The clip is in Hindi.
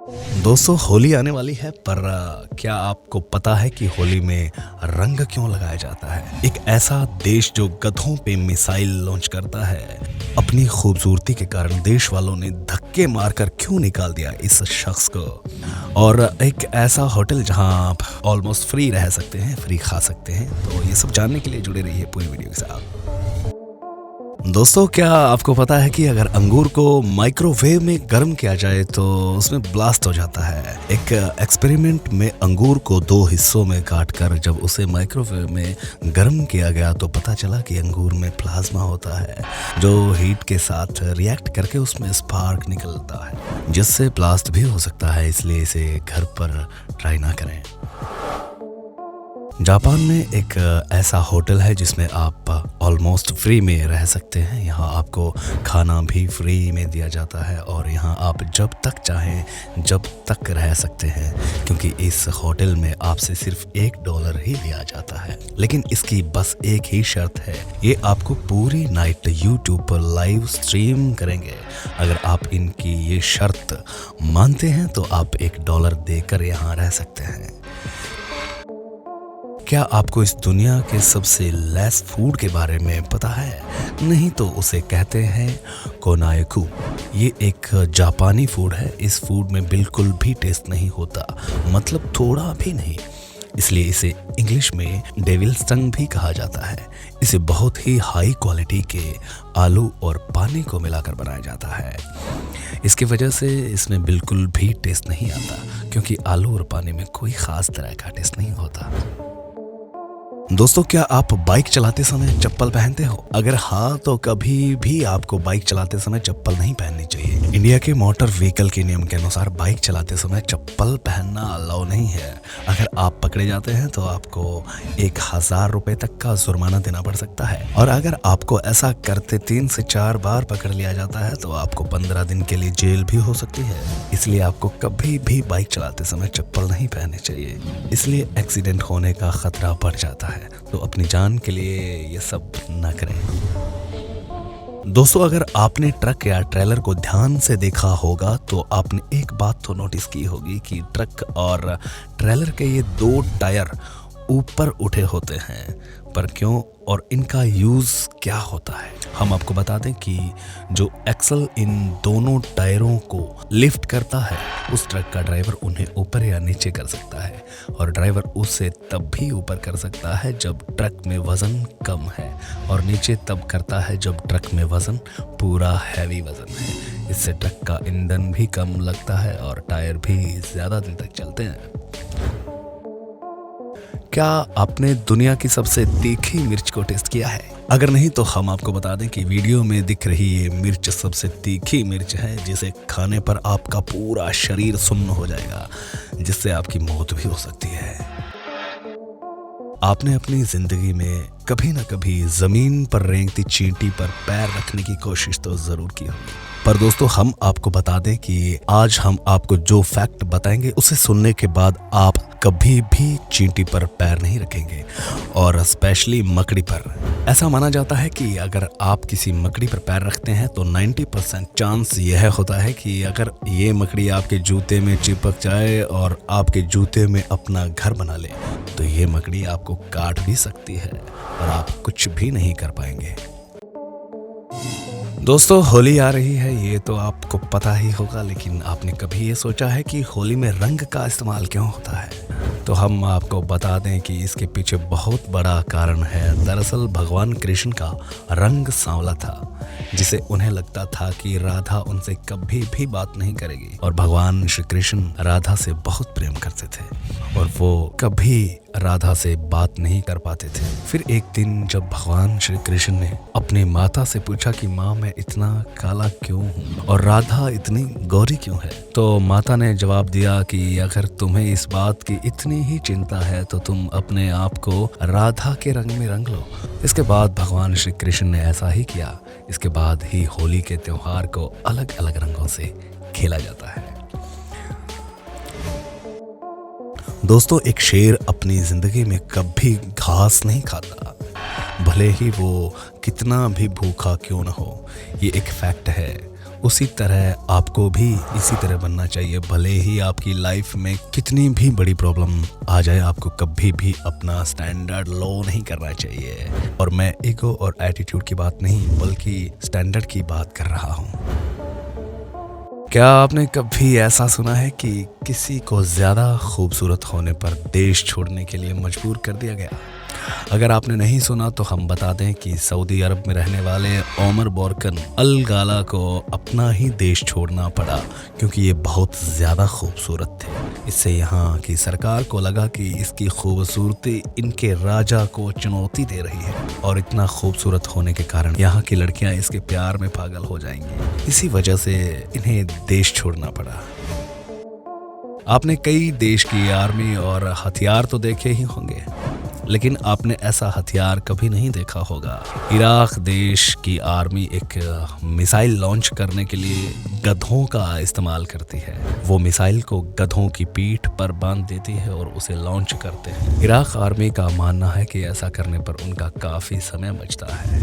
दोस्तों होली आने वाली है पर क्या आपको पता है कि होली में रंग क्यों लगाया जाता है। एक ऐसा देश जो गधों पे मिसाइल लॉन्च करता है, अपनी खूबसूरती के कारण देश वालों ने धक्के मारकर क्यों निकाल दिया इस शख्स को। और एक ऐसा होटल जहां आप ऑलमोस्ट फ्री रह सकते हैं, फ्री खा सकते हैं। तो ये सब जानने के लिए जुड़े रहिए पूरी वीडियो के साथ। दोस्तों क्या आपको पता है कि अगर अंगूर को माइक्रोवेव में गर्म किया जाए तो उसमें ब्लास्ट हो जाता है। एक एक्सपेरिमेंट में अंगूर को दो हिस्सों में काटकर जब उसे माइक्रोवेव में गर्म किया गया तो पता चला कि अंगूर में प्लाज्मा होता है जो हीट के साथ रिएक्ट करके उसमें स्पार्क निकलता है, जिससे ब्लास्ट भी हो सकता है। इसलिए इसे घर पर ट्राई ना करें। जापान में एक ऐसा होटल है जिसमें आप ऑलमोस्ट फ्री में रह सकते हैं। यहाँ आपको खाना भी फ्री में दिया जाता है और यहाँ आप जब तक चाहें जब तक रह सकते हैं, क्योंकि इस होटल में आपसे सिर्फ $1 ही लिया जाता है। लेकिन इसकी बस एक ही शर्त है, ये आपको पूरी नाइट यूट्यूब पर लाइव स्ट्रीम करेंगे। अगर आप इनकी ये शर्त मानते हैं तो आप $1 देकर यहाँ रह सकते हैं। क्या आपको इस दुनिया के सबसे लेस फूड के बारे में पता है? नहीं तो उसे कहते हैं कोनायकू। ये एक जापानी फूड है। इस फूड में बिल्कुल भी टेस्ट नहीं होता, मतलब थोड़ा भी नहीं। इसलिए इसे इंग्लिश में डेविल्स टंग भी कहा जाता है। इसे बहुत ही हाई क्वालिटी के आलू और पानी को मिलाकर बनाया जाता है। इसकी वजह से इसमें बिल्कुल भी टेस्ट नहीं आता, क्योंकि आलू और पानी में कोई खास तरह का टेस्ट नहीं होता। दोस्तों क्या आप बाइक चलाते समय चप्पल पहनते हो? अगर हाँ तो कभी भी आपको बाइक चलाते समय चप्पल नहीं पहननी चाहिए। इंडिया के मोटर व्हीकल के नियम के अनुसार बाइक चलाते समय चप्पल पहनना अलाउ नहीं है। अगर आप पकड़े जाते हैं तो आपको 1000 रुपए तक का जुर्माना देना पड़ सकता है। और अगर आपको ऐसा करते 3 से 4 बार पकड़ लिया जाता है तो आपको 15 दिन के लिए जेल भी हो सकती है। इसलिए आपको कभी भी बाइक चलाते समय चप्पल नहीं पहननी चाहिए, इसलिए एक्सीडेंट होने का खतरा बढ़ जाता है। तो अपनी जान के लिए ये सब ना करें। दोस्तों अगर आपने ट्रक या ट्रेलर को ध्यान से देखा होगा तो आपने एक बात तो नोटिस की होगी कि ट्रक और ट्रेलर के ये 2 टायर ऊपर उठे होते हैं। पर क्यों और इनका यूज क्या होता है? हम आपको बता दें कि जो एक्सल इन दोनों टायरों को लिफ्ट करता है, उस ट्रक का ड्राइवर उन्हें ऊपर या नीचे कर सकता है। और ड्राइवर उसे तब भी ऊपर कर सकता है जब ट्रक में वजन कम है, और नीचे तब करता है जब ट्रक में वजन पूरा हैवी वजन है। इससे ट्रक का ईंधन भी कम लगता है और टायर भी ज्यादा दिन तक चलते हैं। क्या आपने दुनिया की सबसे तीखी मिर्च को टेस्ट किया है? अगर नहीं तो हम आपको बता दें कि वीडियो में दिख रही ये मिर्च सबसे तीखी मिर्च है, जिसे खाने पर आपका पूरा शरीर सुन्न हो जाएगा, जिससे आपकी मौत भी हो सकती है। आपने अपनी जिंदगी में कभी ना कभी जमीन पर रेंगती चींटी पर पैर रखने की कोशिश तो जरूर की होगी। पर दोस्तों हम आपको बता दें कि आज हम आपको जो फैक्ट बताएंगे उसे सुनने के बाद आप कभी भी चींटी पर पैर नहीं रखेंगे, और स्पेशली मकड़ी पर। ऐसा माना जाता है कि अगर आप किसी मकड़ी पर पैर रखते हैं तो 90% चांस यह होता है कि अगर ये मकड़ी आपके जूते में चिपक जाए और आपके जूते में अपना घर बना ले तो ये मकड़ी आपको काट भी सकती है और आप कुछ भी नहीं कर पाएंगे। दोस्तों होली आ रही है, ये तो आपको पता ही होगा, लेकिन आपने कभी ये सोचा है कि होली में रंग का इस्तेमाल क्यों होता है? तो हम आपको बता दें कि इसके पीछे बहुत बड़ा कारण है। दरअसल भगवान कृष्ण का रंग सांवला था, जिसे उन्हें लगता था कि राधा उनसे कभी भी बात नहीं करेगी। और भगवान श्री कृष्ण राधा से बहुत प्रेम करते थे और वो कभी राधा से बात नहीं कर पाते थे। फिर एक दिन जब भगवान श्री कृष्ण ने अपनी माता से पूछा कि माँ मैं इतना काला क्यों हूँ और राधा इतनी गोरी क्यों है, तो माता ने जवाब दिया कि अगर तुम्हें इस बात की इतनी ही चिंता है तो तुम अपने आप को राधा के रंग में रंग लो। इसके बाद भगवान श्री कृष्ण ने ऐसा ही किया। इसके बाद ही होली के त्योहार को अलग अलग रंगों से खेला जाता है। दोस्तों एक शेर अपनी जिंदगी में कभी घास नहीं खाता, भले ही वो कितना भी भूखा क्यों न हो। ये एक फैक्ट है। उसी तरह आपको भी इसी तरह बनना चाहिए। भले ही आपकी लाइफ में कितनी भी बड़ी प्रॉब्लम आ जाए, आपको कभी भी अपना स्टैंडर्ड लो नहीं करना चाहिए। और मैं ईगो और एटीट्यूड की बात नहीं बल्कि स्टैंडर्ड की बात कर रहा हूँ। क्या आपने कभी ऐसा सुना है कि किसी को ज़्यादा खूबसूरत होने पर देश छोड़ने के लिए मजबूर कर दिया गया? अगर आपने नहीं सुना तो हम बता दें कि सऊदी अरब में रहने वाले ओमर बोरकन अल गाला को अपना ही देश छोड़ना पड़ा क्योंकि ये बहुत ज़्यादा खूबसूरत थे। इससे यहाँ की सरकार को लगा कि इसकी खूबसूरती इनके राजा को चुनौती दे रही है और इतना खूबसूरत होने के कारण यहाँ की लड़कियाँ इसके प्यार में पागल हो जाएंगी। इसी वजह से इन्हें देश छोड़ना पड़ा। आपने कई देश की आर्मी और हथियार तो देखे ही होंगे, लेकिन आपने ऐसा हथियार कभी नहीं देखा होगा। इराक देश की आर्मी एक मिसाइल लॉन्च करने के लिए गधों का इस्तेमाल करती है। वो मिसाइल को गधों की पीठ पर बांध देती है और उसे लॉन्च करते हैं। इराक आर्मी का मानना है कि ऐसा करने पर उनका काफी समय बचता है।